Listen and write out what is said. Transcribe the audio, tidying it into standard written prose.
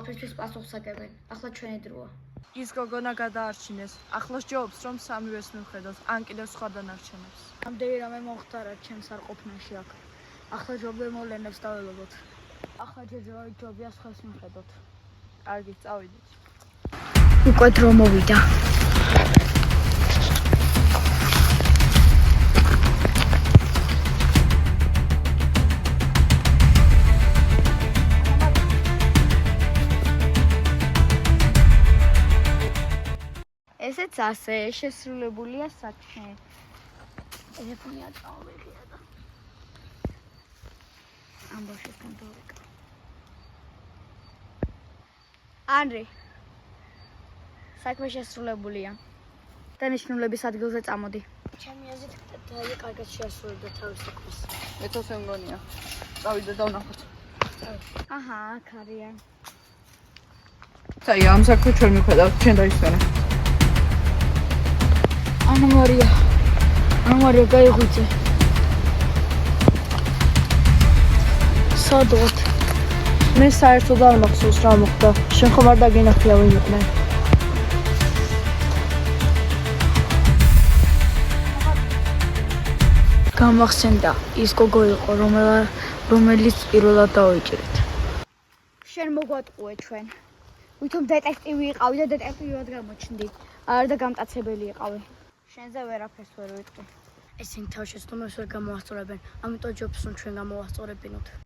ყველაფრისთვის პასუხს აკებენ. ახლა ჩვენი დროა. ის გოგონა გადაარჩინეს. ახლა სჯობს რომ სამივეს მივხედოთ, ან კიდევ სხვა დანარჩენებს. ამდენი რამე მომხდარა ჩემს არ ყოფნაში აქ. ახლა ჯობია მოვლენებს დაველოდოთ. ახლა ჯერჯერობით ჯობია სხვას მივხედოთ. კარგი, წავიდეთ. უკვე დრო მოვიდა. ესეც ასე შესრულებულია საქმე. ტელეფონი აწავებია და ამბოშეს კონტროლიკა. ანრი საქმე შესრულებულია. დანიშნულების ადგილზე წამოდი. ჩემი აზრით დაია კარგად შეასრულებდა თავის საქმეს. მეც ასე მგონია. წავიდეთ და ვნახოთ. აჰა, აქ არიან. წაი, ამ საქმეს ჩვენ მივხედავთ, ჩვენ დაისვენე. ანა მარია გაიღვიძე. სადღოთ მე საერთოდ არ მახსოვს რა მოხდა. შენ ხომ არ დაგინახია ვინ იყვნენ? გამახსენდა ის გოგო იყო, რომელიც პირველად დავიჭირეთ. შენ მოგვატყუე ჩვენ. ვითომ დეტექტივი იყავი და დეტექტივად გამოჩნდი. არ და გამტაცებელი იყავი. შენზე ვერაფერს ვერ ვიტყვი. ესენი თავშესტომებს ვერ გამოასწორებენ, ამიტომ ჯობს რომ ჩვენ გამოვასწორებინოთ.